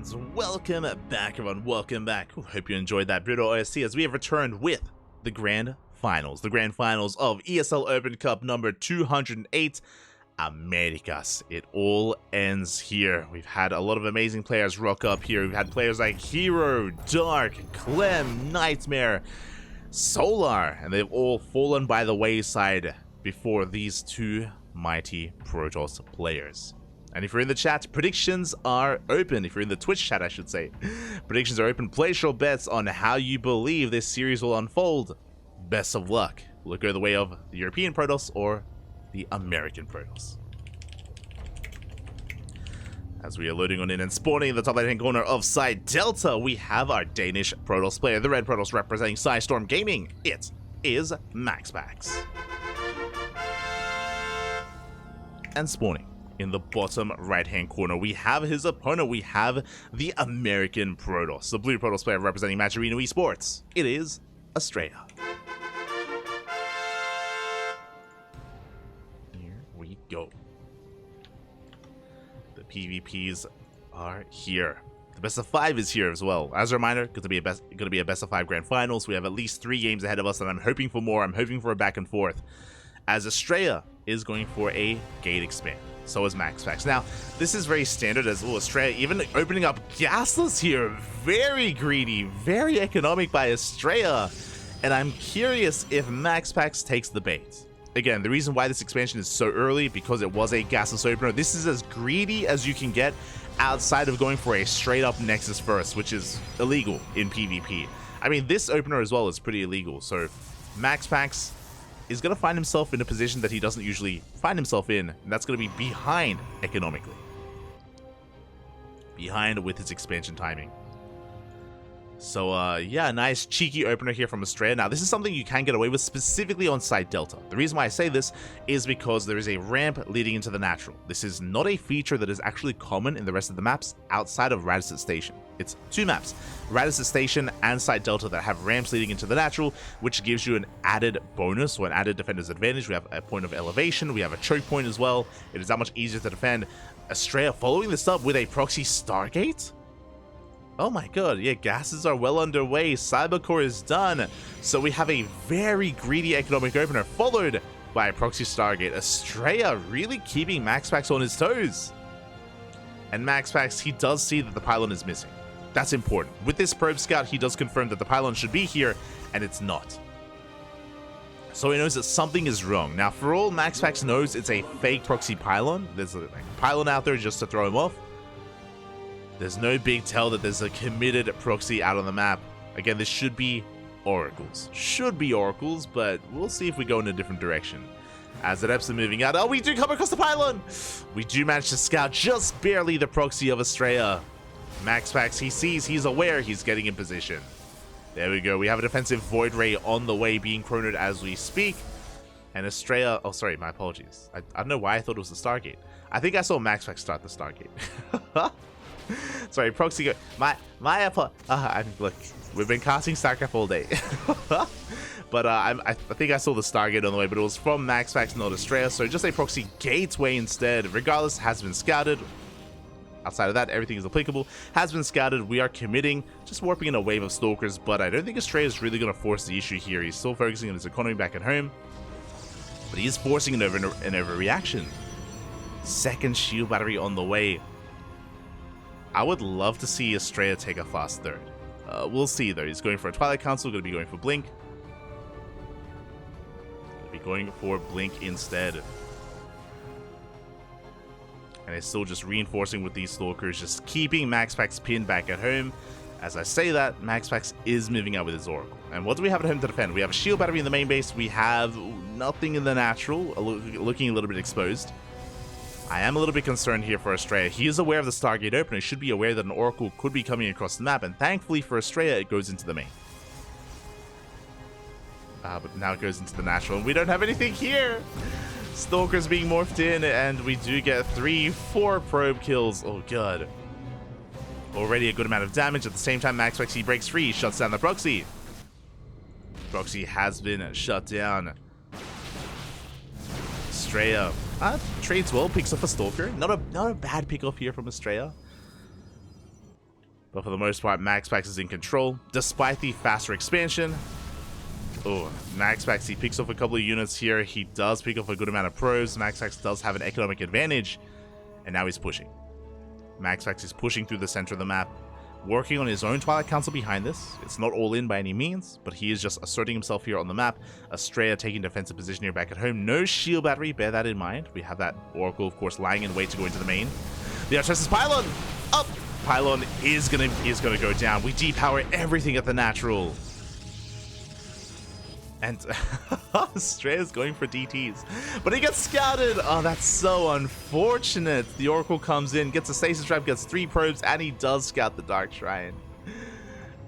And welcome back, everyone. Welcome back. Hope you enjoyed that brutal OST as we have returned with the Grand Finals. The Grand Finals of ESL Open Cup number 208 Americas. It all ends here. We've had a lot of amazing players rock up here. We've had players like Hero, Dark, Clem, Nightmare, Solar, and they've all fallen by the wayside before these two mighty Protoss players. And if you're in the chat, predictions are open. If you're in the Twitch chat, I should say. Predictions are open. Place your bets on how you believe this series will unfold. Best of luck. Will it go the way of the European Protoss or the American Protoss? As we are loading on in and spawning in the top right-hand corner of side Delta, we have our Danish Protoss player, the red Protoss representing Storm Gaming. It is MaxPax. And spawning in the bottom right-hand corner, we have his opponent. We have the American Protoss, the blue Protoss player representing Majorino Esports. It is Astrea. Here we go. The PvPs are here. The best of 5 is here as well. As a reminder, going to be a best of 5 grand finals. We have at least 3 games ahead of us, and I'm hoping for more. I'm hoping for a back and forth, as Astrea is going for a gate expand. So is MaxPax. Now, this is very standard as well. Astrea even opening up gasless here. Very greedy, very economic by Astrea. And I'm curious if MaxPax takes the bait. Again, the reason why this expansion is so early, because it was a gasless opener. This is as greedy as you can get outside of going for a straight up Nexus first, which is illegal in PvP. I mean, this opener as well is pretty illegal. So MaxPax is going to find himself in a position that he doesn't usually find himself in, and that's going to be behind economically. Behind with his expansion timing. So, yeah, nice cheeky opener here from Astrea. Now, this is something you can get away with specifically on side Delta. The reason why I say this is because there is a ramp leading into the natural. This is not a feature that is actually common in the rest of the maps outside of Radisson Station. It's 2 maps, Radisson Station and side Delta, that have ramps leading into the natural, which gives you an added bonus or an added defender's advantage. We have a point of elevation, we have a choke point as well. It is that much easier to defend. Astrea following this up with a proxy Stargate? Oh my god, yeah, gases are well underway. Cybercore is done. So we have a very greedy economic opener followed by a proxy Stargate. Astrea really keeping MaxPax on his toes. And MaxPax, he does see that the pylon is missing. That's important. With this probe scout, he does confirm that the pylon should be here, and it's not. So he knows that something is wrong. Now, for all MaxPax knows it's a fake proxy pylon, there's a pylon out there just to throw him off. There's no big tell that there's a committed proxy out on the map. Again, this should be oracles. Should be oracles, but we'll see if we go in a different direction. As the depths are moving out, oh, we do come across the pylon! We do manage to scout just barely the proxy of Astrea. MaxPax, he sees, he's aware, he's getting in position. There we go, we have a defensive Void Ray on the way, being chronoed as we speak. And Astrea, oh sorry, my apologies. I don't know why I thought it was the Stargate. I think I saw MaxPax start the Stargate. Sorry, proxy go. Look, we've been casting StarCraft all day. But I think I saw the Stargate on the way, but it was from MaxPax, not Astrea, so just a proxy gateway instead. Regardless, has been scouted. Outside of that, everything is applicable. Has been scouted. We are committing, just warping in a wave of Stalkers, but I don't think Astrea is really going to force the issue here. He's still focusing on his economy back at home, but he is forcing an overreaction. Second shield battery on the way. I would love to see Astrea take a fast third. We'll see though. He's going for a Twilight Council, going to be going for Blink. Going to be going for Blink instead. And it's still just reinforcing with these Stalkers, just keeping MaxPax pinned back at home. As I say that, MaxPax is moving out with his Oracle. And what do we have at home to defend? We have a shield battery in the main base. We have nothing in the natural, looking a little bit exposed. I am a little bit concerned here for Astrea. He is aware of the Stargate opener. He should be aware that an Oracle could be coming across the map, and thankfully for Astrea, it goes into the main. But now it goes into the natural, and we don't have anything here. Stalkers being morphed in, and we do get 3-4 probe kills. Oh god. Already a good amount of damage. At the same time, MaxPax, he breaks free, shuts down the proxy. Proxy has been shut down. Astrea trades well, picks up a Stalker. Not a bad pick up here from Astrea. But for the most part, MaxPax is in control, despite the faster expansion. Oh, MaxPax, he picks off a couple of units here. He does pick off a good amount of probes. MaxPax does have an economic advantage, and now he's pushing. MaxPax is pushing through the center of the map, working on his own Twilight Council behind this. It's not all in by any means, but he is just asserting himself here on the map. Astrea taking defensive position here back at home. No shield battery, bear that in mind. We have that Oracle, of course, lying in wait to go into the main. The Artresis Pylon! Up! Pylon is gonna go down. We depower everything at the natural. And Astrea's going for DTs. But he gets scouted! Oh, that's so unfortunate. The Oracle comes in, gets a stasis trap, gets 3 probes, and he does scout the Dark Shrine.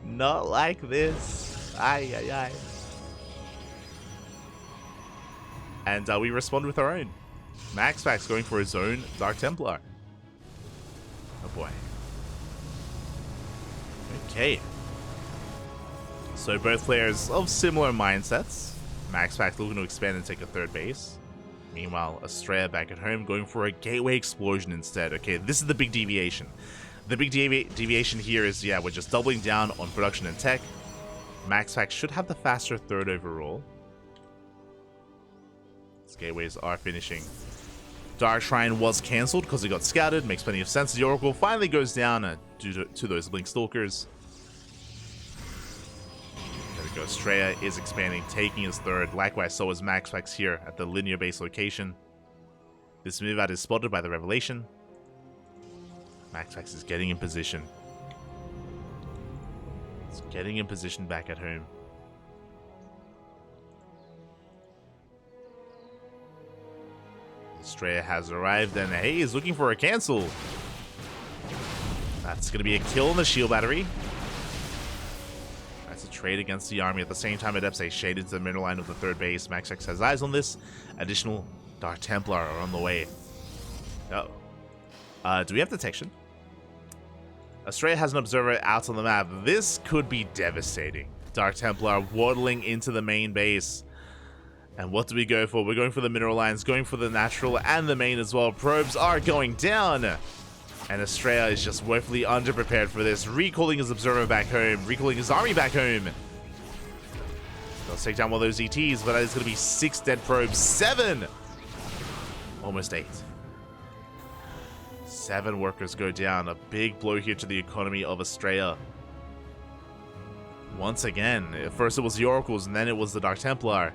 Not like this. Ay, ay, ay. And we respond with our own. MaxPax going for his own Dark Templar. Oh boy. Okay. So both players of similar mindsets. MaxPax looking to expand and take a 3rd base. Meanwhile, Astrea back at home going for a gateway explosion instead. Okay, this is the big deviation. The big deviation here is, yeah, we're just doubling down on production and tech. MaxPax should have the faster 3rd overall. These gateways are finishing. Dark Shrine was cancelled because it got scouted. Makes plenty of sense. The Oracle finally goes down due to those Blink Stalkers. There we go. Astrea is expanding, taking his 3rd. Likewise, so is MaxPax here at the linear base location. This move out is spotted by the Revelation. MaxPax is getting in position. It's getting in position back at home. Astrea has arrived, and hey, he's looking for a cancel. That's going to be a kill on the shield battery. That's a trade against the army. At the same time, Adepts shaded to the middle line of the 3rd base. MaxPax has eyes on this. Additional Dark Templar are on the way. Uh-oh. Do we have detection? Astrea has an observer out on the map. This could be devastating. Dark Templar waddling into the main base. And what do we go for? We're going for the mineral lines, going for the natural and the main as well. Probes are going down. And Astrea is just woefully underprepared for this. Recalling his observer back home. Recalling his army back home. Let's take down one of those ETs, but that is going to be 6 dead probes. 7! Almost 8. 7 workers go down. A big blow here to the economy of Astrea. Once again, at first it was the Oracles, and then it was the Dark Templar.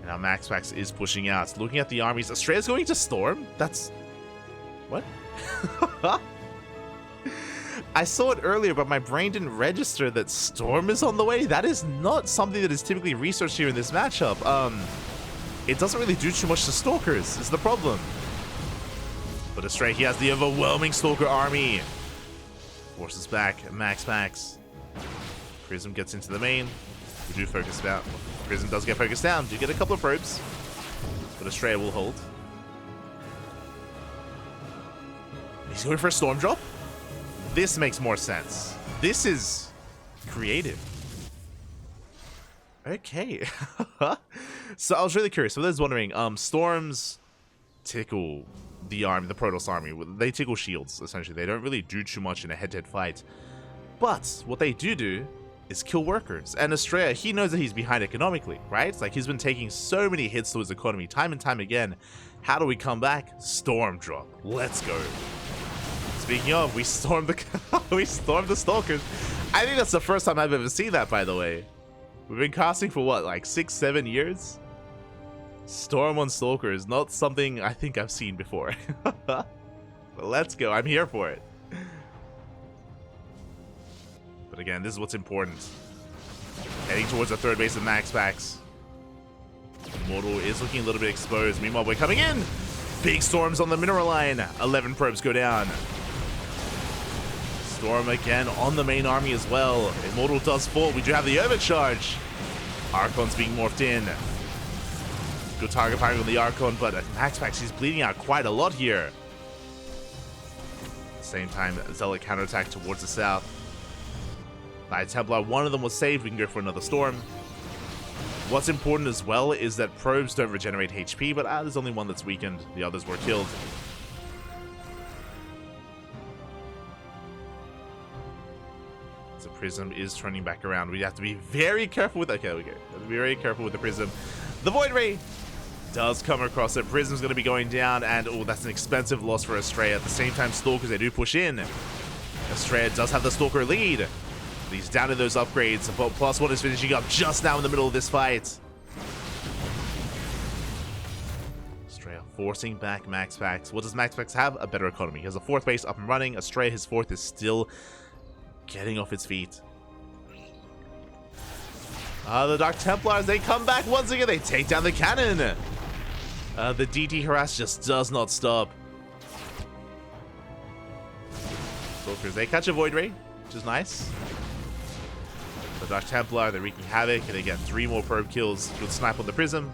Now MaxPax is pushing out. Looking at the armies. Astrea's going to Storm? That's... What? I saw it earlier, but my brain didn't register that Storm is on the way. That is not something that is typically researched here in this matchup. It doesn't really do too much to Stalkers, is the problem. But Astrea, he has the overwhelming Stalker army. Forces back MaxPax. Prism gets into the main. We do focus down. Prism does get focused down. Do get a couple of probes. But Astrea will hold. He's going for a Storm Drop. This makes more sense. This is creative. Okay. So I was really curious. For those wondering, Storms tickle the army, the Protoss army. They tickle shields, essentially. They don't really do too much in a head-to-head fight. But what they do is kill workers. And Astrea, he knows that he's behind economically, right? It's like he's been taking so many hits to his economy time and time again. How do we come back? Storm Drop. Let's go. Speaking of, we stormed the Stalkers. I think that's the first time I've ever seen that, by the way. We've been casting for what, like 6-7 years? Storm on Stalkers, not something I think I've seen before. But let's go. I'm here for it. But again, this is what's important. Heading towards the 3rd base of MaxPax. Immortal is looking a little bit exposed. Meanwhile, we're coming in. Big storms on the mineral line. 11 probes go down. Storm again on the main army as well. Immortal does fall. We do have the overcharge. Archon's being morphed in. Good target firing on the Archon, but at MaxPax, he's bleeding out quite a lot here. At the same time, Zealot counterattack towards the south. Knight Templar, one of them was saved. We can go for another Storm. What's important as well is that probes don't regenerate HP, but there's only one that's weakened. The others were killed. So Prism is turning back around. We have to be very careful with... Okay, we go. Have to be very careful with the Prism. The Void Ray does come across it. Prism's going to be going down, and oh, that's an expensive loss for Astrea. At the same time, Stalkers, they do push in. Astrea does have the Stalker lead. But he's down to those upgrades, but +1 is finishing up just now in the middle of this fight. Astrea forcing back MaxPax. What does MaxPax have? A better economy. He has a 4th base up and running. Astrea, his 4th, is still getting off its feet. The Dark Templars, they come back once again. They take down the cannon. The DT harass just does not stop. Stalkers, they catch a Void Ray, which is nice. The Dark Templar, they're wreaking havoc, and they get 3 more probe kills. Good snipe on the Prism.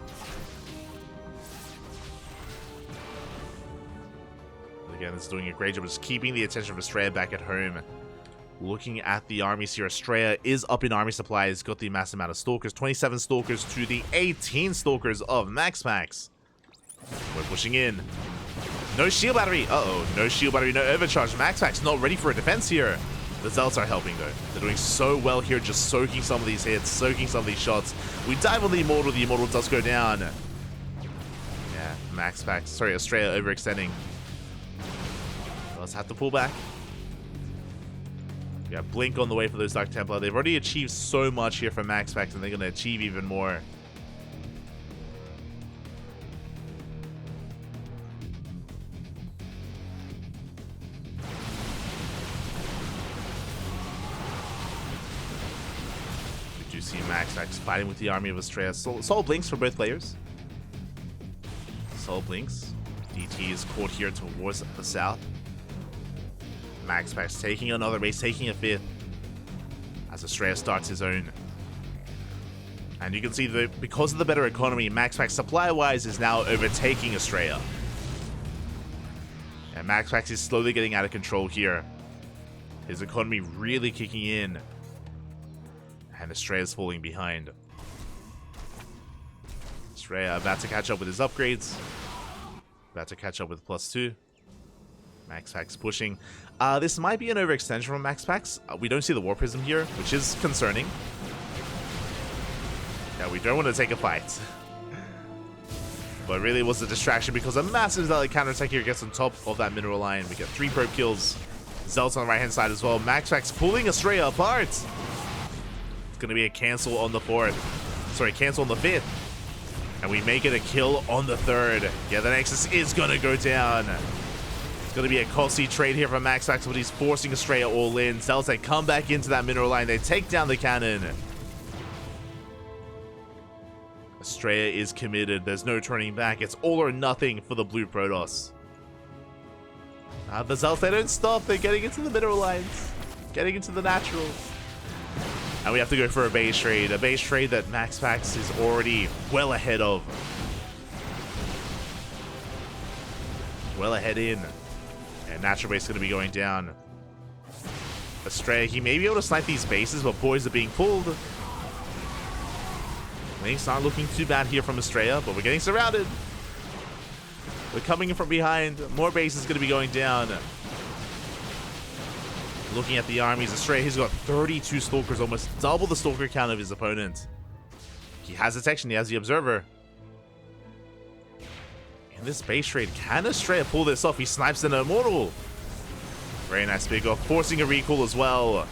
Again, it's doing a great job of just keeping the attention of Astrea back at home. Looking at the armies here, Astrea is up in army supplies, got the massive amount of Stalkers, 27 Stalkers to the 18 Stalkers of MaxPax. We're pushing in. No shield battery. Uh-oh, no shield battery, no overcharge. MaxPax not ready for a defense here. The Zealots are helping though. They're doing so well here, just soaking some of these hits, soaking some of these shots. We dive on the Immortal does go down. Yeah, MaxPax, sorry, Astrea overextending. Let's have to pull back. Yeah, Blink on the way for those Dark Templar. They've already achieved so much here from MaxPax, and they're going to achieve even more. We do see MaxPax fighting with the army of Astrea. Soul Blinks for both players. Soul Blinks. DT is caught here towards the south. MaxPax taking another base, taking a 5th as Astrea starts his own. And you can see that because of the better economy, MaxPax supply-wise is now overtaking Astrea. And MaxPax is slowly getting out of control here. His economy really kicking in. And Astrea's falling behind. Astrea about to catch up with his upgrades. About to catch up with +2. MaxPax pushing. This might be an overextension from MaxPax. We don't see the War Prism here, which is concerning. Yeah, we don't want to take a fight. But really it was a distraction because a massive Zealot counterattack here gets on top of that mineral line. We get 3 probe kills. Zealots on the right hand side as well. MaxPax pulling Astrea apart. It's going to be a cancel on the 4th. Sorry, cancel on the 5th. And we make it a kill on the 3rd. Yeah, the Nexus is going to go down. Going to be a costly trade here from MaxPax, but he's forcing Astrea all in. Zealots, they come back into that mineral line. They take down the cannon. Astrea is committed. There's no turning back. It's all or nothing for the blue Protoss. The Zealots, they don't stop. They're getting into the mineral lines. Getting into the natural. And we have to go for a base trade. A base trade that MaxPax is already well ahead of. Well ahead in. And natural base is going to be going down. Astrea, he may be able to snipe these bases, but boys are being pulled. Things aren't looking too bad here from Astrea, but we're getting surrounded. We're coming in from behind. More bases going to be going down. Looking at the armies, Astrea, he's got 32 Stalkers, almost double the Stalker count of his opponent. He has detection, he has the Observer. In this base trade, can Astrea pull this off? He snipes an Immortal. Very nice big off, forcing a recall as well.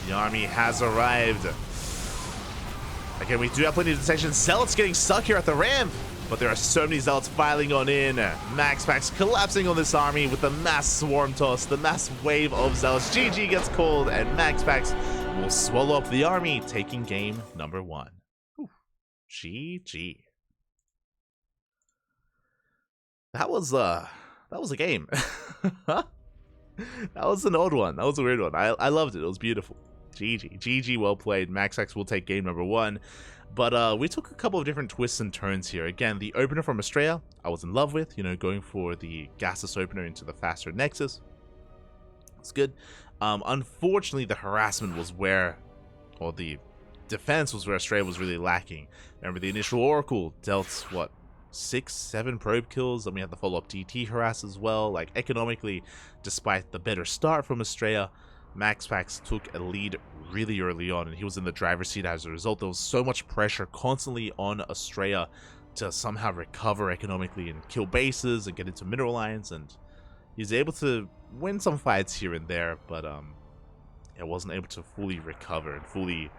The army has arrived. Again, we do have plenty of detection. Zealots getting stuck here at the ramp, but there are so many Zealots filing on in. MaxPax collapsing on this army with the mass swarm toss, the mass wave of Zealots. GG gets called, and MaxPax will swallow up the army, taking game number 1. Whew. GG. That was a game. That was an odd one. That was a weird one. I loved it. It was beautiful. GG. GG, well played. MaxPax will take game number 1. But we took a couple of different twists and turns here. Again, the opener from Astrea, I was in love with. You know, going for the gasless opener into the faster Nexus. It's good. Unfortunately, the harassment was where, or the defense was where Astrea was really lacking. Remember, the initial Oracle dealt, what, 6-7 probe kills, and we had the follow-up DT harass as well. Like, economically, despite the better start from Astrea, MaxPax took a lead really early on, and he was in the driver's seat as a result. There was so much pressure constantly on Astrea to somehow recover economically and kill bases and get into mineral lines, and he's able to win some fights here and there, but it wasn't able to fully recover and fully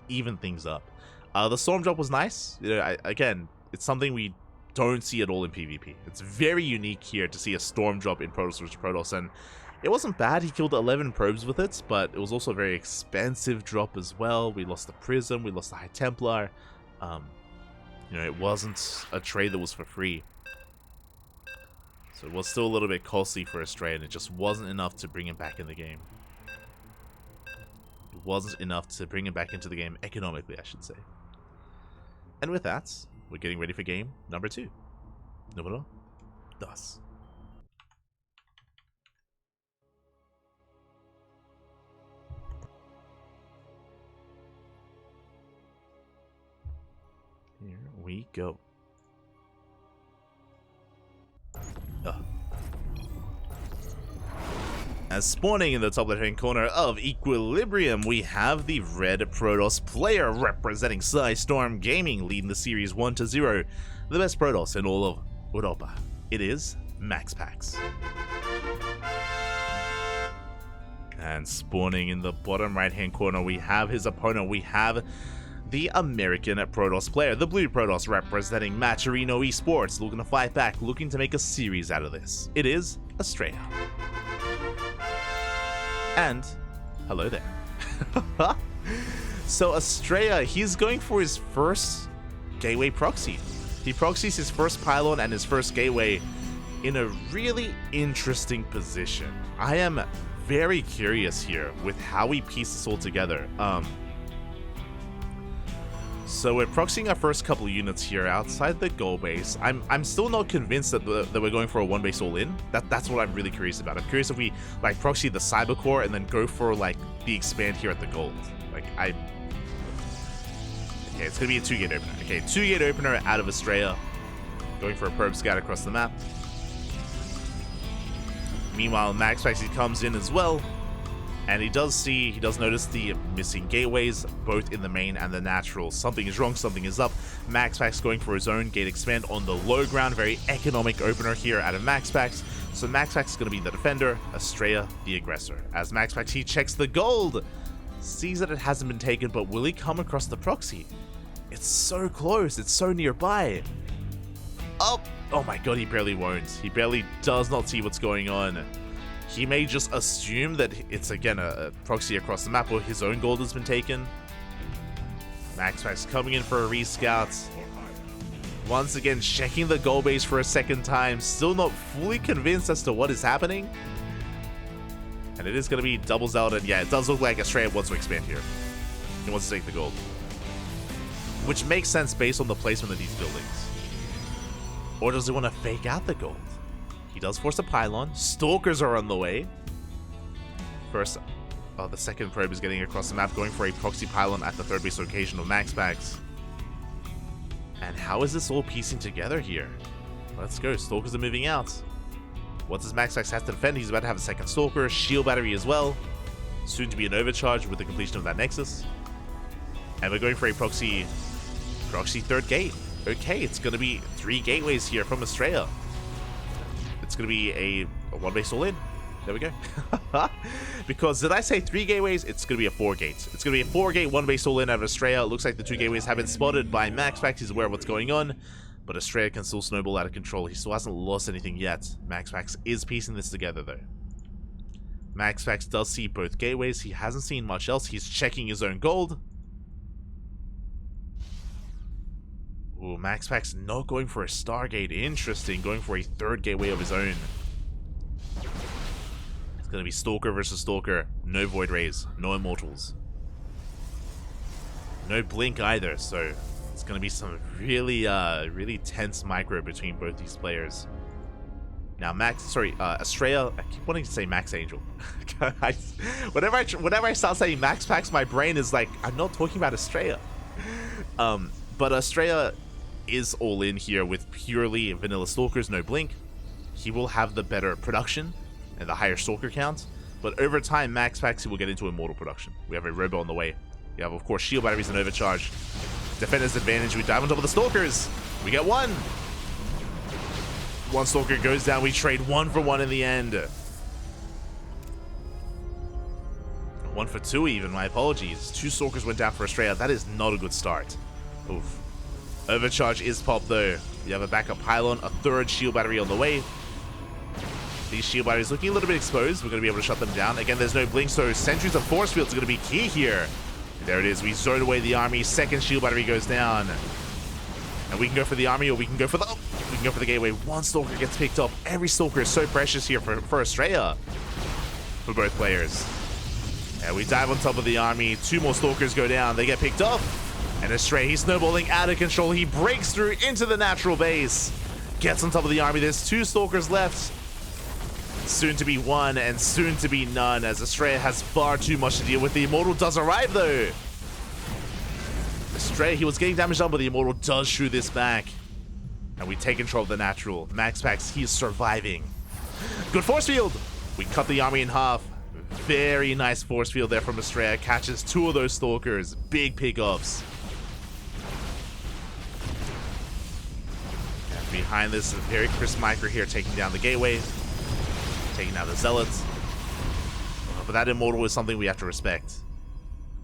even things up. The storm drop was nice. You know, again, it's something we don't see at all in PvP. It's very unique here to see a storm drop in Protoss versus Protoss, and it wasn't bad. He killed 11 probes with it, but it was also a very expensive drop as well. We lost the Prism, we lost the High Templar. You know, it wasn't a trade that was for free. So it was still a little bit costly for Astrea, and it just wasn't enough to bring him back in the game. It wasn't enough to bring him back into the game economically, I should say. And with that, we're getting ready for game number 2. Número 2. Here we go. As spawning in the top left-hand corner of Equilibrium, we have the red Protoss player representing Storm Gaming, leading the series 1-0. The best Protoss in all of Europa. It is MaxPax. And spawning in the bottom right-hand corner, we have his opponent. We have the American Protoss player, the blue Protoss representing Maturino Esports, looking to fight back, looking to make a series out of this. It is Astrea. And hello there. So Astrea, he's going for his first gateway proxy. He proxies his first pylon and his first gateway in a really interesting position. I am very curious here with how we piece this all together. So we're proxying our first couple of units here outside the goal base. I'm still not convinced that we're going for a one base all in. That's what I'm really curious about. I'm curious if we like proxy the cyber core and then go for like the expand here at the gold. Okay, it's gonna be a 2-gate opener. Okay, 2-gate opener out of Astrea, going for a probe scout across the map. Meanwhile, MaxPax, he comes in as well. And he does notice the missing gateways, both in the main and the natural. Something is wrong, something is up. MaxPax going for his own gate expand on the low ground. Very economic opener here out of MaxPax. So MaxPax is going to be the defender, Astrea the aggressor. As MaxPax, he checks the gold. Sees that it hasn't been taken, but will he come across the proxy? It's so close, it's so nearby. Oh my god, he barely won't. He barely does not see what's going on. He may just assume that it's again a proxy across the map or his own gold has been taken. MaxPax coming in for a rescout. Once again, checking the goal base for a second time. Still not fully convinced as to what is happening. And it is going to be doubles out, and yeah, it does look like Astrea wants to expand here. He wants to take the gold. Which makes sense based on the placement of these buildings. Or does he want to fake out the gold? He does force a pylon. Stalkers are on the way. First, the second probe is getting across the map, going for a proxy pylon at the third base location of MaxPax. And how is this all piecing together here? Let's go. Stalkers are moving out. What does MaxPax have to defend? He's about to have a second Stalker, shield battery as well. Soon to be an overcharge with the completion of that Nexus. And we're going for a proxy third gate. Okay, it's going to be 3 gateways here from Astrea. It's going to be a one base all in. There we go. Because did I say 3 gateways? It's going to be a 4 gate. It's going to be a 4-gate one base all in out of Astrea. It looks like the 2 gateways have been spotted by MaxPax. He's aware of what's going on. But Astrea can still snowball out of control. He still hasn't lost anything yet. MaxPax is piecing this together though. MaxPax does see both gateways. He hasn't seen much else. He's checking his own gold. Ooh, MaxPax not going for a Stargate. Interesting. Going for a 3rd gateway of his own. It's going to be Stalker versus Stalker. No Void Rays. No Immortals. No Blink either. So it's going to be some really, really tense micro between both these players. Now, Astrea. I keep wanting to say Max Angel. Whenever I start saying MaxPax, my brain is like, I'm not talking about Astrea. But Astrea is all in here with purely vanilla Stalkers, no Blink. He will have the better production and the higher Stalker count, but over time, MaxPax will get into immortal production. We have a Robo on the way. We have, of course, shield batteries and overcharge. Defender's advantage. We dive on top of the Stalkers. We get one. One Stalker goes down. We trade 1 for 1 in the end. 1 for 2 even. My apologies. 2 Stalkers went down for Astrea. That is not a good start. Oof. Overcharge is popped though. You have a backup pylon, a 3rd shield battery on the way. These shield batteries looking a little bit exposed. We're going to be able to shut them down. Again, there's no blink, so sentries of force fields are going to be key here. There it is. We zone away the army. 2nd shield battery goes down. And we can go for the army, or we can go for the... we can go for the gateway. 1 Stalker gets picked up. Every Stalker is so precious here for Astrea. For both players. And we dive on top of the army. 2 more Stalkers go down. They get picked up. And Astrea, he's snowballing out of control. He breaks through into the natural base. Gets on top of the army. There's 2 Stalkers left. Soon to be 1 and soon to be none, as Astrea has far too much to deal with. The Immortal does arrive though. Astrea, he was getting damaged done, but the Immortal does shoot this back. And we take control of the natural. MaxPax, he is surviving. Good force field. We cut the army in half. Very nice force field there from Astrea. Catches 2 of those Stalkers. Big pickups. And behind this, a very crisp micro here, taking down the gateway. Taking out the Zealots. But that Immortal is something we have to respect.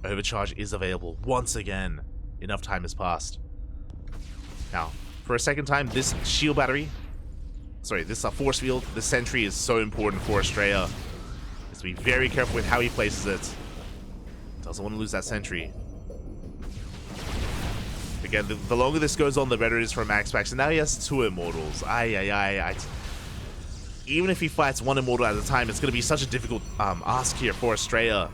Overcharge is available once again. Enough time has passed. Now, for a second time, this shield battery, sorry, this force field, the sentry is so important for Astrea. So be very careful with how he places it. Doesn't want to lose that sentry. Again, the longer this goes on, the better it is for MaxPax. And now he has 2 Immortals. Even if he fights 1 Immortal at a time, it's going to be such a difficult ask here for Astrea.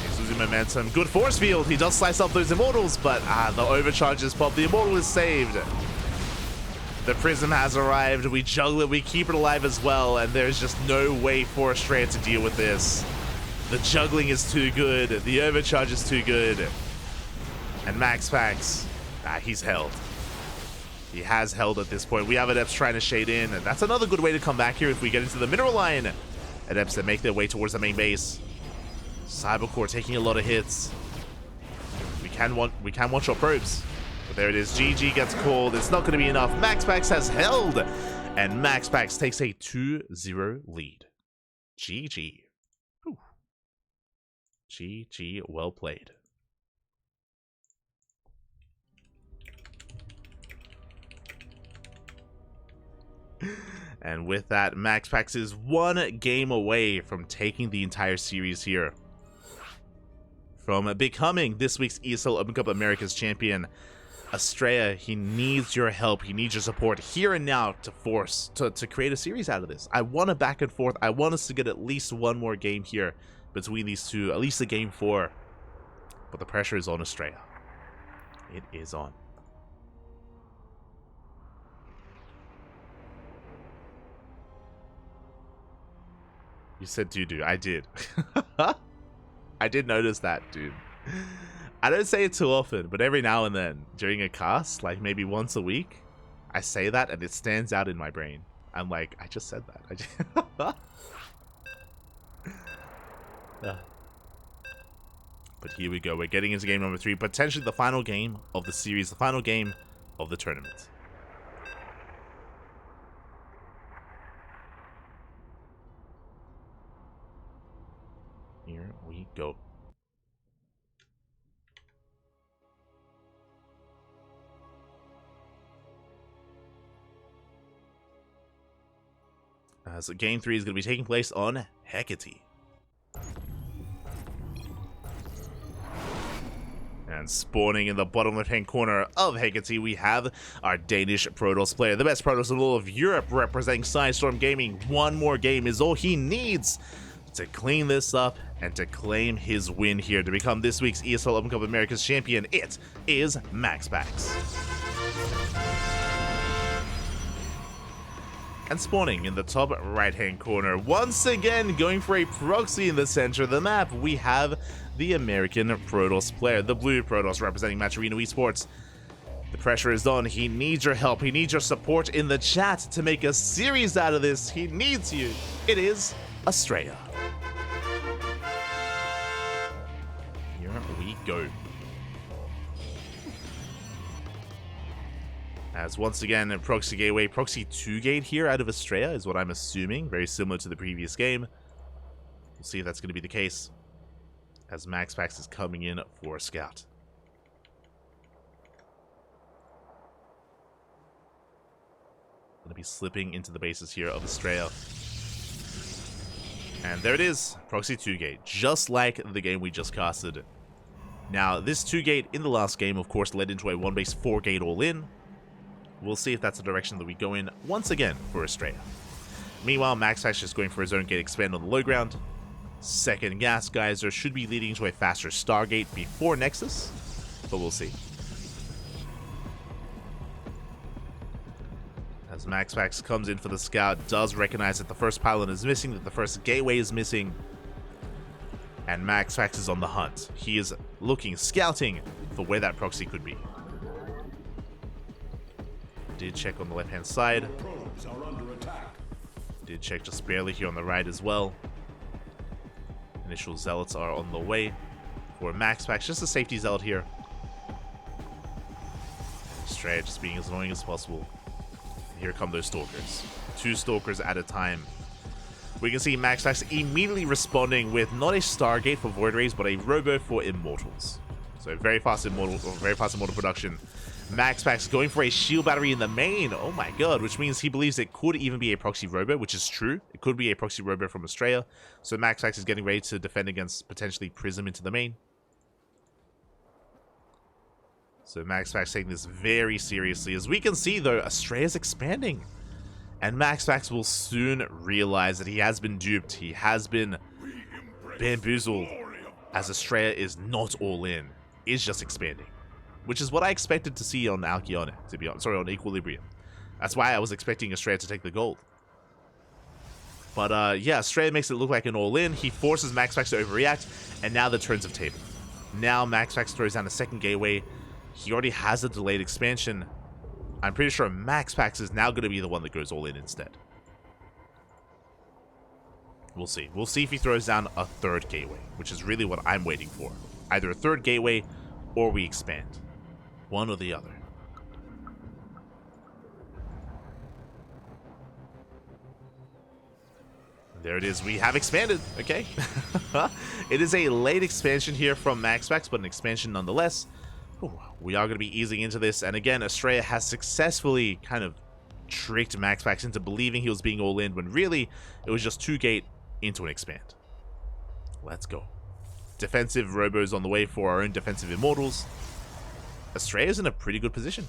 He's losing momentum. Good force field. He does slice up those Immortals, but the overcharges pop. The Immortal is saved. The Prism has arrived. We juggle it. We keep it alive as well, and there's just no way for Astrea to deal with this. The juggling is too good. The overcharge is too good. And MaxPax, he's held. He has held at this point. We have Adepts trying to shade in, and that's another good way to come back here if we get into the mineral line. Adepts that make their way towards the main base. Cybercore taking a lot of hits. We can one-shot probes. But there it is. GG gets called. It's not going to be enough. MaxPax has held, and MaxPax takes a 2-0 lead. GG. Whew. GG, well played. And with that, MaxPax is 1 game away from taking the entire series here. From becoming this week's ESL Open Cup Americas champion, Astrea, he needs your help. He needs your support here and now to create a series out of this. I want a back and forth. I want us to get at least 1 more game here between these 2, at least a game 4. But the pressure is on Astrea. It is on. You said doo-doo. I did. I did notice that, dude. I don't say it too often, but every now and then, during a cast, like maybe once a week, I say that and it stands out in my brain. I'm like, I just said that. But here we go. We're getting into game number 3. Potentially the final game of the series. The final game of the tournament. Here we go. So game 3 is going to be taking place on Hecate. And spawning in the bottom left-hand corner of Hecate, we have our Danish Protoss player, the best Protoss in all of Europe, representing Sidestorm Gaming. 1 more game is all he needs to clean this up and to claim his win here to become this week's ESL Open Cup Americas champion. It is MaxPax. And spawning in the top right-hand corner, once again going for a proxy in the center of the map, we have the American Protoss player, the blue Protoss representing Match Arena Esports. The pressure is on. He needs your help. He needs your support in the chat to make a series out of this. He needs you. It is Astrea. Here we go. As once again, Proxy Gateway, Proxy 2 gate here out of Astrea is what I'm assuming. Very similar to the previous game. We'll see if that's going to be the case. As MaxPax is coming in for a scout. Going to be slipping into the bases here of Astrea. And there it is. Proxy 2 gate. Just like the game we just casted. Now, this 2 gate in the last game, of course, led into a 1 base 4 gate all in. We'll see if that's the direction that we go in once again for Astrea. Meanwhile, MaxPax just going for his own gate expand on the low ground. Second Gas Geyser should be leading to a faster Stargate before Nexus, but we'll see. As MaxPax comes in for the scout, does recognize that the first pylon is missing, that the first gateway is missing, and MaxPax is on the hunt. He is looking, scouting for where that proxy could be. Did check on the left-hand side. Did check just barely here on the right as well. Initial zealots are on the way for MaxPax. Just a safety zealot here. Astrea just being as annoying as possible. And here come those stalkers. 2 stalkers at a time. We can see MaxPax immediately responding with not a Stargate for Void Rays, but a Robo for Immortals. So very fast immortal production. MaxPax going for a shield battery in the main. Oh my god, which means he believes it could even be a proxy robo, which is true. It could be a proxy robo from Astrea. So MaxPax is getting ready to defend against potentially Prism into the main. So MaxPax taking this very seriously. As we can see though, Astrea is expanding. And MaxPax will soon realize that he has been duped. He has been bamboozled. As Astrea is not all in. Is just expanding. Which is what I expected to see on Alkione, to be honest. Sorry, on Equilibrium. That's why I was expecting Astrea to take the gold. But yeah, Astrea makes it look like an all-in. He forces MaxPax to overreact, and now the turns of table. Now MaxPax throws down a second gateway. He already has a delayed expansion. I'm pretty sure MaxPax is now going to be the one that goes all in instead. We'll see. We'll see if he throws down a third gateway, which is really what I'm waiting for. Either a third gateway, or we expand. One or the other. There it is. We have expanded. Okay. It is a late expansion here from MaxPax, but an expansion nonetheless. Ooh, we are going to be easing into this. And again, Astrea has successfully kind of tricked MaxPax into believing he was being all in, when really it was just 2 gate into an expand. Let's go. Defensive robos on the way for our own defensive immortals. Astrea is in a pretty good position.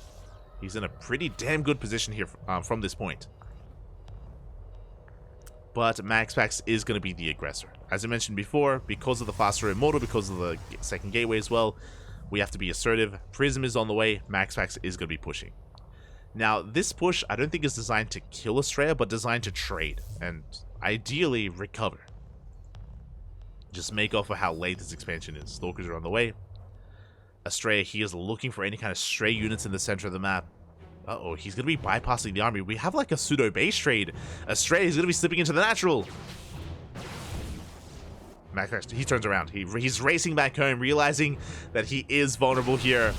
He's in a pretty damn good position here from this point. But MaxPax is going to be the aggressor. As I mentioned before, because of the faster immortal, because of the second gateway as well, we have to be assertive. Prism is on the way. MaxPax is going to be pushing. Now, this push I don't think is designed to kill Astrea, but designed to trade and ideally recover. Just make off of how late this expansion is. Stalkers are on the way. Astrea, he is looking for any kind of stray units in the center of the map. Uh-oh, he's going to be bypassing the army. We have like a pseudo base trade. Astrea is going to be slipping into the natural. MaxPax, he turns around. He's racing back home, realizing that he is vulnerable here.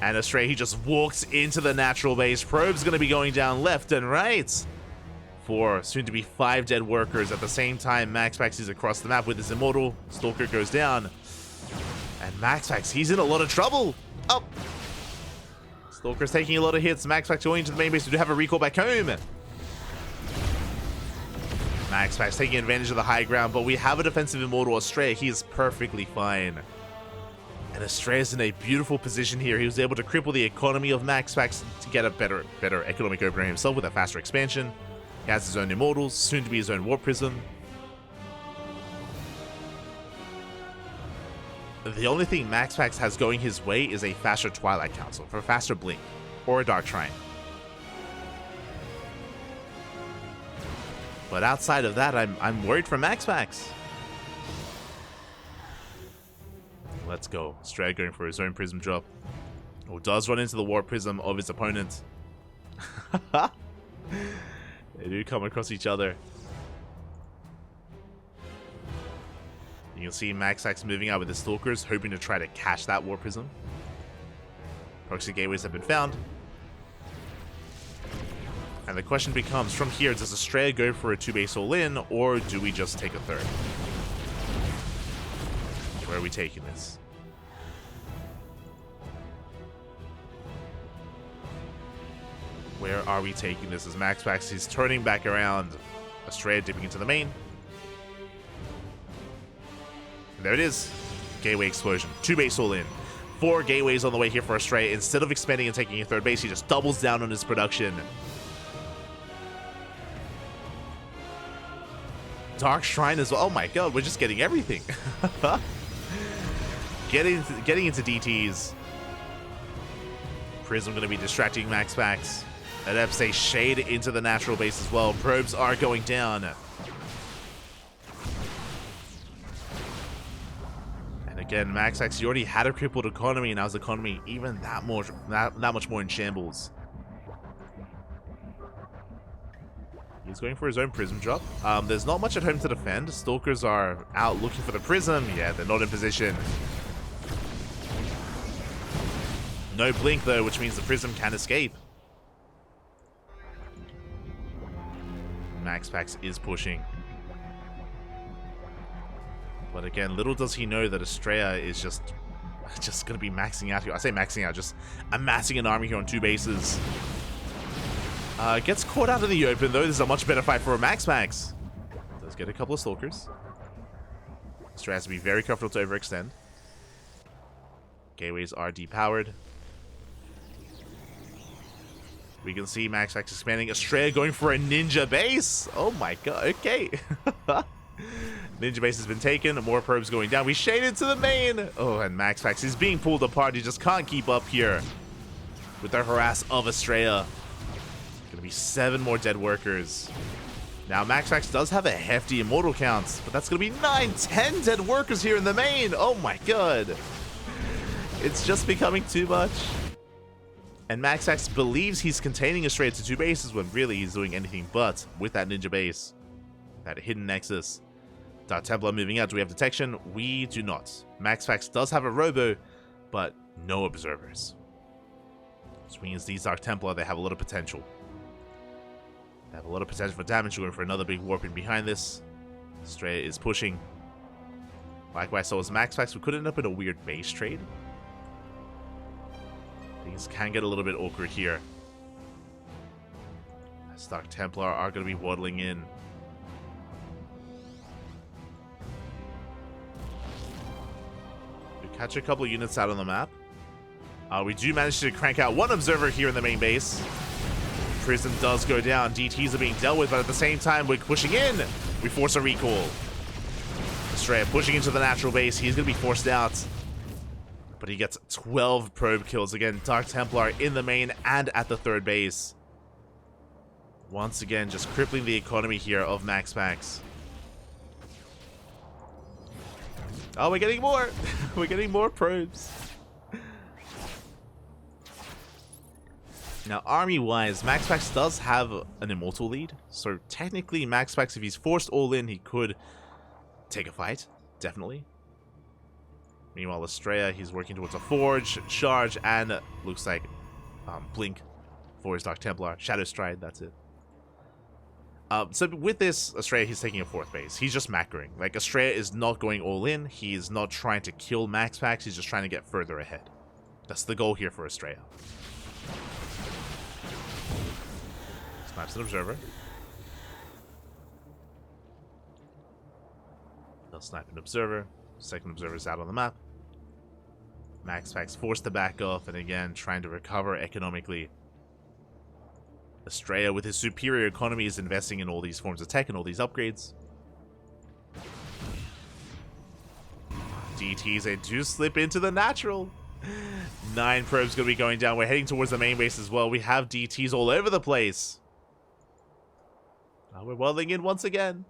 And Astrea, he just walks into the natural base. Probe's going to be going down left and right. 4, soon to be 5 dead workers. At the same time, MaxPax is across the map with his immortal. Stalker goes down. And MaxPax, he's in a lot of trouble. Oh. Stalker's taking a lot of hits. MaxPax going into the main base to have a recall back home. MaxPax taking advantage of the high ground, but we have a defensive immortal. Astrea, he is perfectly fine. And Astrea's in a beautiful position here. He was able to cripple the economy of MaxPax to get a better economic opener himself with a faster expansion. He has his own immortals, soon to be his own Warp Prism. The only thing MaxPax has going his way is a faster Twilight Council for a faster Blink, or a Dark Triumph. But outside of that, I'm worried for MaxPax. Let's go. Astrea going for his own Prism drop. Or does run into the Warp Prism of his opponent. They do come across each other. You can see MaxPax moving out with the Stalkers, hoping to try to catch that Warp Prism. Proxy gateways have been found. And the question becomes, from here, does Astrea go for a 2-base all-in, or do we just take a third? Where are we taking this? Where are we taking this? As MaxPax is turning back around. Astrea dipping into the main. And there it is. Gateway explosion. 2-base all-in. 4 gateways on the way here for Astrea. Instead of expanding and taking a third base, he just doubles down on his production. Dark Shrine as well. Oh my god, we're just getting everything. Getting into DTs. Prism going to be distracting MaxPax. Adepts shade into the natural base as well. Probes are going down. And again, MaxPax, you already had a crippled economy, and now his economy even that much more in shambles. He's going for his own Prism drop. There's not much at home to defend. Stalkers are out looking for the Prism. Yeah, they're not in position. No blink though, which means the Prism can escape. MaxPax is pushing. But again, little does he know that Astrea is just going to be maxing out here. I say maxing out, just amassing an army here on 2 bases. Gets caught out in the open, though. This is a much better fight for a MaxPax. Does get a couple of Stalkers. Astrea has to be very careful to overextend. Gateways are depowered. We can see MaxPax expanding. Astrea going for a ninja base. Oh my god, okay. Ninja base has been taken. More probes going down. We shaded to the main. Oh, and MaxPax is being pulled apart. He just can't keep up here with the harass of Astrea. Gonna be 7 more dead workers. Now MaxPax does have a hefty immortal count, but that's gonna be 9, 10 dead workers here in the main. Oh my god. It's just becoming too much. And MaxPax believes he's containing Astrea to 2 bases when really he's doing anything but with that ninja base. That hidden nexus. Dark Templar moving out. Do we have detection? We do not. MaxPax does have a robo, but no observers. Which means these Dark Templar, they have a lot of potential. They have a lot of potential for damage. We're going for another big warping behind this. Astrea is pushing. Likewise, so is MaxPax. We could end up in a weird base trade. Things can get a little bit awkward here. As Dark Templar are going to be waddling in. We catch a couple of units out on the map. We do manage to crank out 1 observer here in the main base. Prism does go down. DTs are being dealt with, but at the same time, we're pushing in. We force a recall. Astrea pushing into the natural base. He's going to be forced out. But he gets 12 probe kills. Again, Dark Templar in the main and at the 3rd base. Once again, just crippling the economy here of MaxPax. Oh, we're getting more. We're getting more probes. Now, army-wise, MaxPax does have an immortal lead. So technically, MaxPax, if he's forced all in, he could take a fight. Definitely. Meanwhile, Astrea, he's working towards a Forge, Charge, and looks like Blink for his Dark Templar. Shadow Stride, that's it. So with this, Astrea, he's taking a 4th base. He's just macroing. Like, Astrea is not going all in. He is not trying to kill MaxPax. He's just trying to get further ahead. That's the goal here for Astrea. Snaps an observer. They'll snipe an observer. 2nd observer's out on the map. MaxPax forced to back off, and again, trying to recover economically. Astrea, with his superior economy, is investing in all these forms of tech and all these upgrades. DTs, they do slip into the natural. 9 probes going to be going down. We're heading towards the main base as well. We have DTs all over the place. We're welding in once again.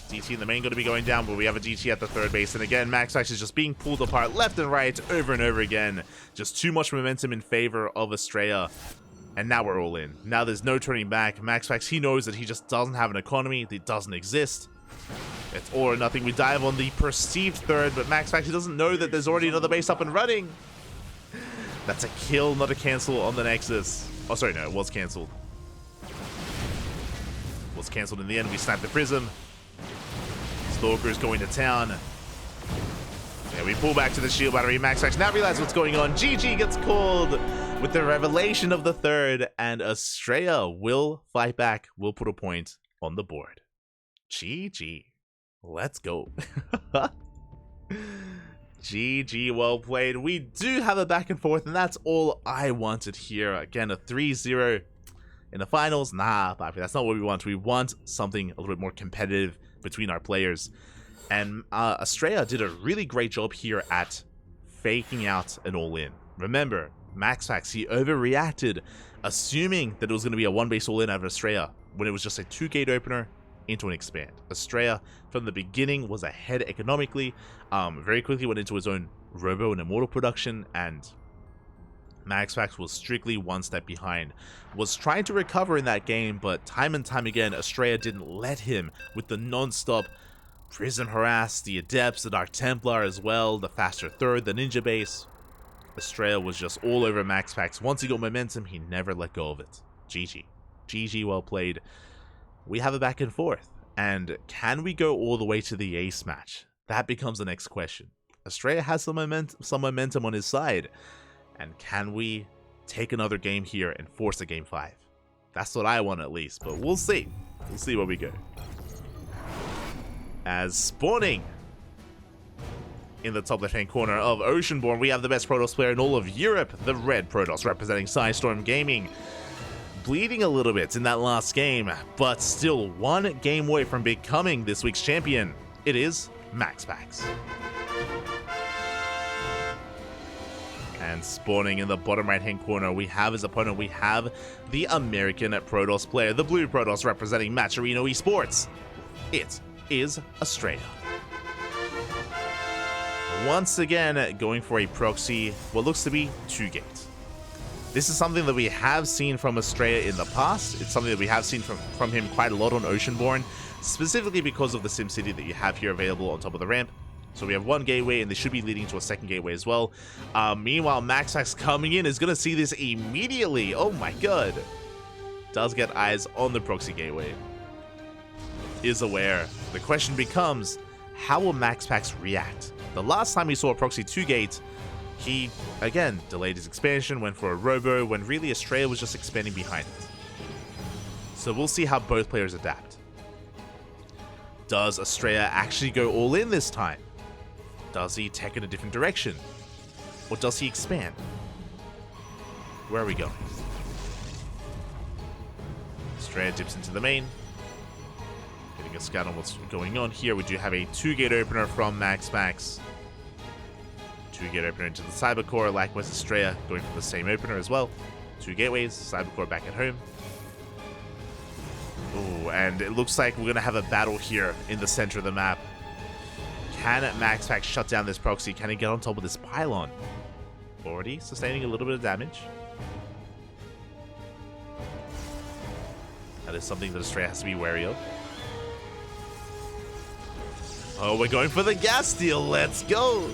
DT in the main going to be going down, but we have a DT at the third base. And again, MaxPax is just being pulled apart left and right over and over again. Just too much momentum in favor of Astrea. And now we're all in. Now there's no turning back. MaxPax, he knows that he just doesn't have an economy. It doesn't exist. It's all or nothing. We dive on the perceived third, but MaxPax, he doesn't know that there's already another base up and running. That's a kill, not a cancel on the Nexus. Oh, sorry, no, it was cancelled. Was cancelled in the end. We sniped the Prism. Stalker is going to town. Yeah, we pull back to the shield battery. MaxPax now realize what's going on. GG gets called with the revelation of the third, and Astrea will fight back, will put a point on the board. GG. Let's go. GG, well played. We do have a back and forth, and that's all I wanted here. Again, a 3-0 in the finals. Nah, Papi, that's not what we want. We want something a little bit more competitive between our players. And Astrea did a really great job here at faking out an all-in. Remember, MaxPax, he overreacted, assuming that it was going to be a one-base all-in out of Astrea, when it was just a 2-gate opener into an expand. Astrea, from the beginning, was ahead economically, very quickly went into his own Robo and Immortal production, and MaxPax was strictly one step behind. Was trying to recover in that game, but time and time again, Astrea didn't let him with the non-stop Prism harass, the Adepts, the Dark Templar as well, the faster third, the Ninja base. Astrea was just all over MaxPax. Once he got momentum, he never let go of it. GG. GG, well played. We have a back and forth. And can we go all the way to the ace match? That becomes the next question. Astrea has some momentum on his side. And can we take another game here and force a game 5? That's what I want at least, but we'll see. We'll see where we go. As spawning in the top left-hand corner of Oceanborn, we have the best Protoss player in all of Europe, the Red Protoss, representing Psystorm Gaming. Bleeding a little bit in that last game, but still one game away from becoming this week's champion. It is MaxPax. And spawning in the bottom right-hand corner, we have his opponent. We have the American Protoss player, the Blue Protoss, representing Macherino Esports. It is Astrea. Once again, going for a proxy, what looks to be 2-gate. This is something that we have seen from Astrea in the past. It's something that we have seen from him quite a lot on Oceanborn, specifically because of the SimCity that you have here available on top of the ramp. So we have one gateway, and they should be leading to a second gateway as well. Meanwhile, MaxPax coming in is going to see this immediately. Oh my god. Does get eyes on the proxy gateway. Is aware. The question becomes, how will MaxPax react? The last time we saw a proxy 2-gate, he, again, delayed his expansion, went for a Robo, when really Astrea was just expanding behind it. So we'll see how both players adapt. Does Astrea actually go all in this time? Does he take in a different direction? Or does he expand? Where are we going? Astrea dips into the main. Getting a scout on what's going on here. We do have a 2-gate opener from MaxPax. 2-gate opener into the Cybercore. Likewise, Astrea going for the same opener as well. 2 gateways. Cybercore back at home. Oh, and it looks like we're going to have a battle here in the center of the map. Can MaxPax shut down this proxy? Can he get on top of this pylon? Already sustaining a little bit of damage. That is something that Astrea has to be wary of. Oh, we're going for the gas steal. Let's go.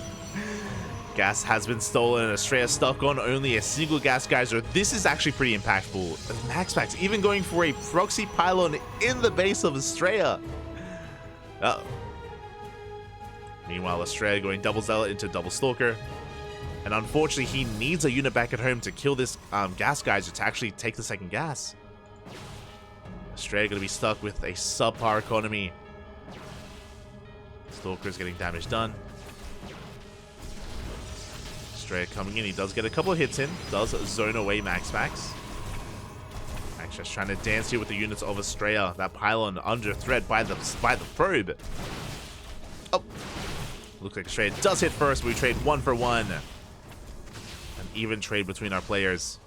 Gas has been stolen. Astrea stuck on only a single gas geyser. This is actually pretty impactful. MaxPax even going for a proxy pylon in the base of Astrea. Uh-oh. Meanwhile, Astrea going double zealot into double stalker. And unfortunately, he needs a unit back at home to kill this gas geyser to actually take the second gas. Astrea going to be stuck with a subpar economy. Stalker is getting damage done. Astrea coming in. He does get a couple of hits in. Does zone away MaxPax. MaxPax just trying to dance here with the units of Astrea. That pylon under threat by the probe. Oh. Looks like Astrea does hit first, but we trade 1 for 1. An even trade between our players.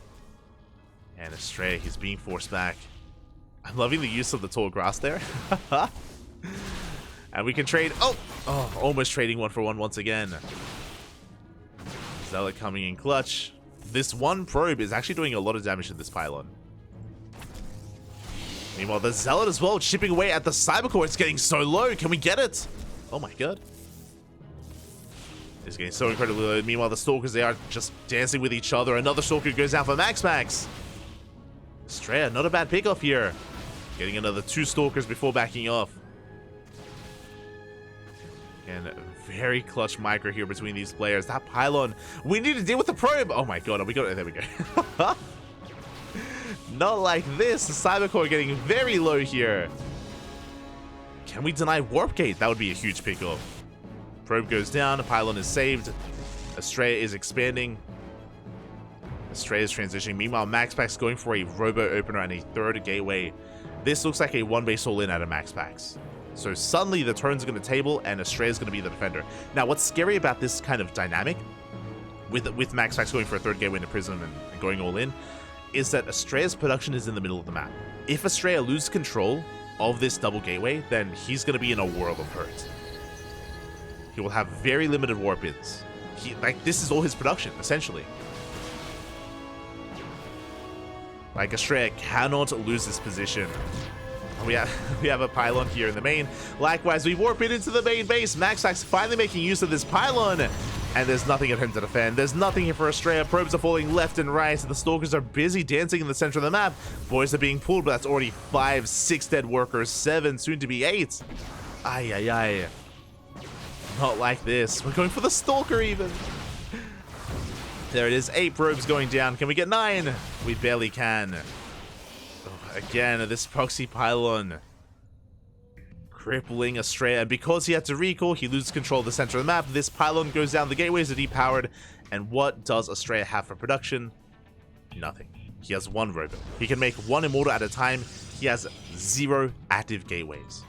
And Astrea, he's being forced back. I'm loving the use of the tall grass there. And we can trade. Oh, almost trading 1-for-1 once again. Zealot coming in clutch. This one probe is actually doing a lot of damage to this pylon. Meanwhile, the Zealot as well, chipping away at the Cybercore. It's getting so low. Can we get it? Oh my god. It's getting so incredibly low. Meanwhile, the Stalkers, they are just dancing with each other. Another Stalker goes down for MaxPax. Astrea, not a bad pickoff here. Getting another 2 Stalkers before backing off. And very clutch micro here between these players. That pylon, we need to deal with the probe. Oh my god, we got it. There we go. Not like this. The Cybercore getting very low here. Can we deny Warp Gate? That would be a huge pickoff. Probe goes down. The pylon is saved. Astrea is expanding. Astrea is transitioning. Meanwhile, MaxPax going for a Robo Opener and a 3rd Gateway. This looks like a 1-base all-in out of MaxPax. So suddenly the turns are going to table and Astrea is going to be the defender. Now, what's scary about this kind of dynamic, with MaxPax going for a 3rd Gateway into Prism and going all in, is that Astrea's production is in the middle of the map. If Astrea loses control of this double gateway, then he's going to be in a world of hurt. He will have very limited warp-ins. This is all his production, essentially. Like, Astrea cannot lose this position. We have a pylon here in the main. Likewise, we warp it into the main base. MaxPax finally making use of this pylon. And there's nothing at him to defend. There's nothing here for Astrea. Probes are falling left and right. The Stalkers are busy dancing in the center of the map. Boys are being pulled, but that's already 5, 6 dead workers. 7, soon to be 8. Ay, ay, ay. Not like this. We're going for the Stalker even. There it is. 8 probes going down. Can we get 9? We barely can. Again, this proxy pylon crippling Astrea, and because he had to recall, he loses control of the center of the map. This pylon goes down, the gateways are depowered, and what does Astrea have for production? Nothing. He has 1 robot. He can make 1 immortal at a time. He has 0 active gateways.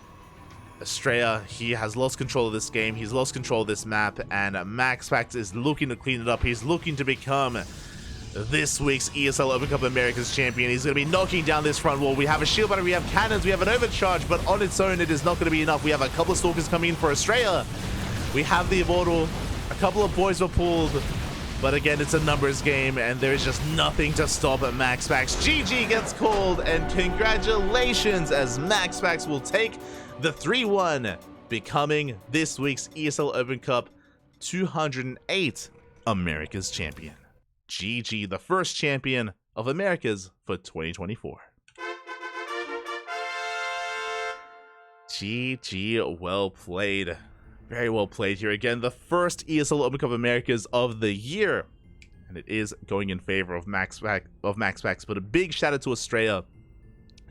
Astrea, he has lost control of this game, he's lost control of this map, and MaxPax is looking to clean it up. He's looking to become this week's ESL Open Cup Americas champion. He's going to be knocking down this front wall. We have a shield battery, we have cannons, we have an overcharge, but on its own, it is not going to be enough. We have a couple of Stalkers coming in for Astrea. We have the Immortal. A couple of boys were pulled, but again, it's a numbers game, and there is just nothing to stop at MaxPax. GG gets called, and congratulations, as MaxPax will take the 3-1, becoming this week's ESL Open Cup 208 Americas champion. GG, the first champion of Americas for 2024. GG, well played. Very well played here. Again, the first ESL Open Cup Americas of the year. And it is going in favor of MaxPax. But a big shout out to Astrea.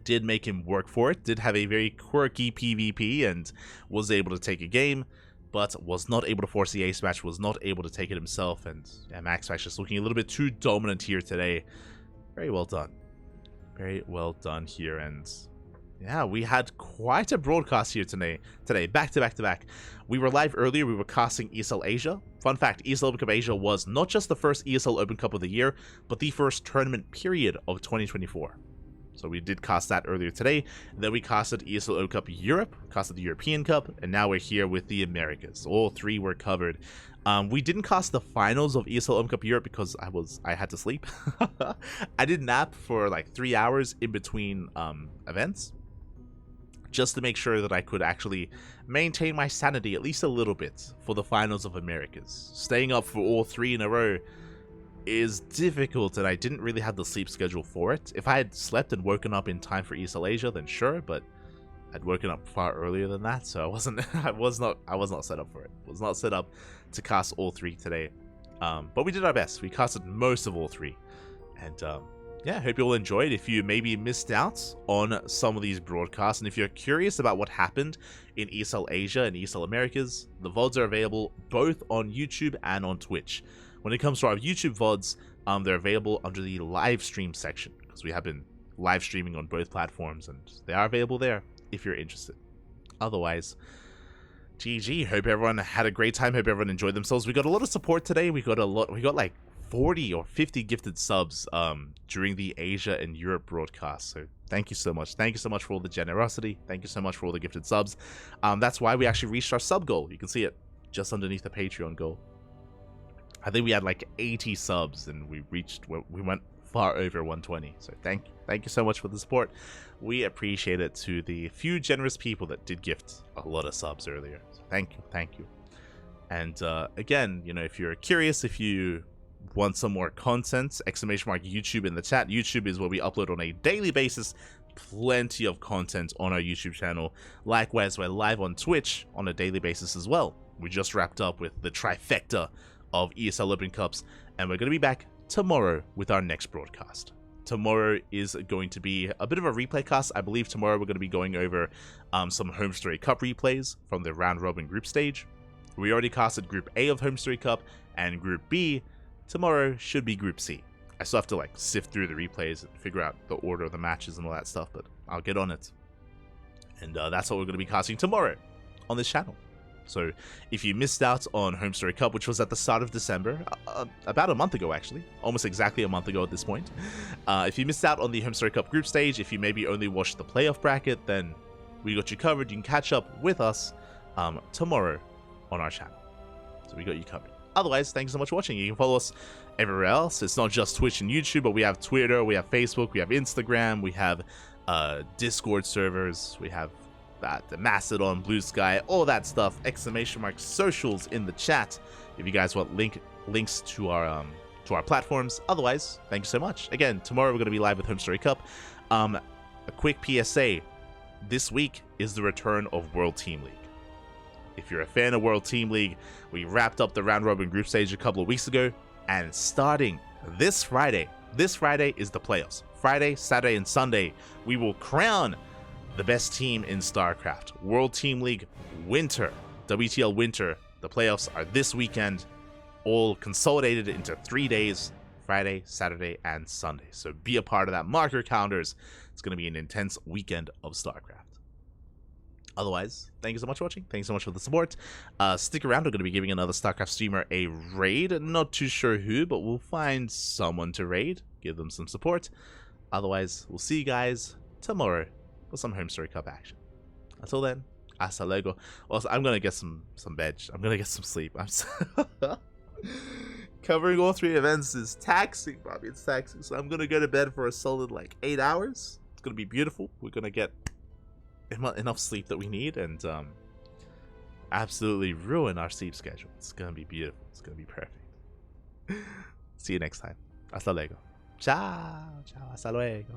Did make him work for it. Did have a very quirky PvP and was able to take a game, but was not able to force the ace match, was not able to take it himself, and MaxPax just looking a little bit too dominant here today. Very well done. Very well done here, and yeah, we had quite a broadcast here today, back to back to back. We were live earlier, we were casting ESL Asia. Fun fact, ESL Open Cup Asia was not just the first ESL Open Cup of the year, but the first tournament period of 2024. So we did cast that earlier today. Then we casted ESL Open Cup Europe, casted the European Cup, and now we're here with the Americas. All 3 were covered. We didn't cast the finals of ESL Open Cup Europe because I had to sleep. I did nap for like 3 hours in between events, just to make sure that I could actually maintain my sanity at least a little bit for the finals of Americas. Staying up for all 3 in a row is difficult, and I didn't really have the sleep schedule for it. If I had slept and woken up in time for ESL Asia, then sure, but I'd woken up far earlier than that, so I was not set up for it. Was not set up to cast all 3 today. But we did our best. We casted most of all 3. And yeah, hope you all enjoyed. If you maybe missed out on some of these broadcasts, and if you're curious about what happened in ESL Asia and ESL Americas, the VODs are available both on YouTube and on Twitch. When it comes to our YouTube VODs, they're available under the live stream section, because we have been live streaming on both platforms, and they are available there if you're interested. Otherwise, GG. Hope everyone had a great time. Hope everyone enjoyed themselves. We got a lot of support today. We got like 40 or 50 gifted subs during the Asia and Europe broadcast. So thank you so much. Thank you so much for all the generosity. Thank you so much for all the gifted subs. That's why we actually reached our sub goal. You can see it just underneath the Patreon goal. I think we had like 80 subs and we went far over 120. So thank you so much for the support. We appreciate it, to the few generous people that did gift a lot of subs earlier. So thank you. And again, you know, if you're curious, if you want some more content, !YouTube in the chat. YouTube is where we upload on a daily basis. Plenty of content on our YouTube channel. Likewise, we're live on Twitch on a daily basis as well. We just wrapped up with the trifecta of ESL Open Cups, and we're going to be back tomorrow with our next broadcast. Tomorrow is going to be a bit of a replay cast. I believe tomorrow we're going to be going over some Home Story Cup replays from the round robin group stage. We already casted Group A of Home Story Cup, and Group B tomorrow should be Group C. I still have to like sift through the replays and figure out the order of the matches and all that stuff, but I'll get on it. And that's what we're going to be casting tomorrow on this channel. So if you missed out on Home Story Cup, which was at the start of December, about a month ago actually, almost exactly a month ago at this point, if you missed out on the Home Story Cup group stage, if you maybe only watched the playoff bracket, then we got you covered. You can catch up with us tomorrow on our channel. So we got you covered. Otherwise, thank you so much for watching. You can follow us everywhere else. It's not just Twitch and YouTube, but we have Twitter, we have Facebook, we have Instagram, we have Discord servers, we have the Mastodon, Blue Sky, all that stuff. ! Socials in the chat if you guys want links to our platforms. Otherwise, thank you so much. Again, tomorrow we're going to be live with Home Story Cup. A quick PSA: this week is the return of World Team League. If you're a fan of World Team League, we wrapped up the round robin group stage a couple of weeks ago, and starting this Friday is the playoffs. Friday, Saturday, and Sunday, we will crown the best team in StarCraft. World Team League Winter, WTL Winter. The playoffs are this weekend, all consolidated into 3 days, Friday, Saturday, and Sunday. So be a part of that. Mark your calendars. It's going to be an intense weekend of StarCraft. Otherwise, thank you so much for watching. Thank you so much for the support. Stick around. We're going to be giving another StarCraft streamer a raid. Not too sure who, but we'll find someone to raid. Give them some support. Otherwise, we'll see you guys tomorrow for some Home Story Cup action. Until then, hasta luego. Also, I'm going to get some veg. I'm going to get some sleep. Covering all 3 events is taxing, Bobby. It's taxing. So I'm going to go to bed for a solid like 8 hours. It's going to be beautiful. We're going to get enough sleep that we need and absolutely ruin our sleep schedule. It's gonna be beautiful. It's gonna be perfect. See you next time. Hasta luego. Ciao. Hasta luego.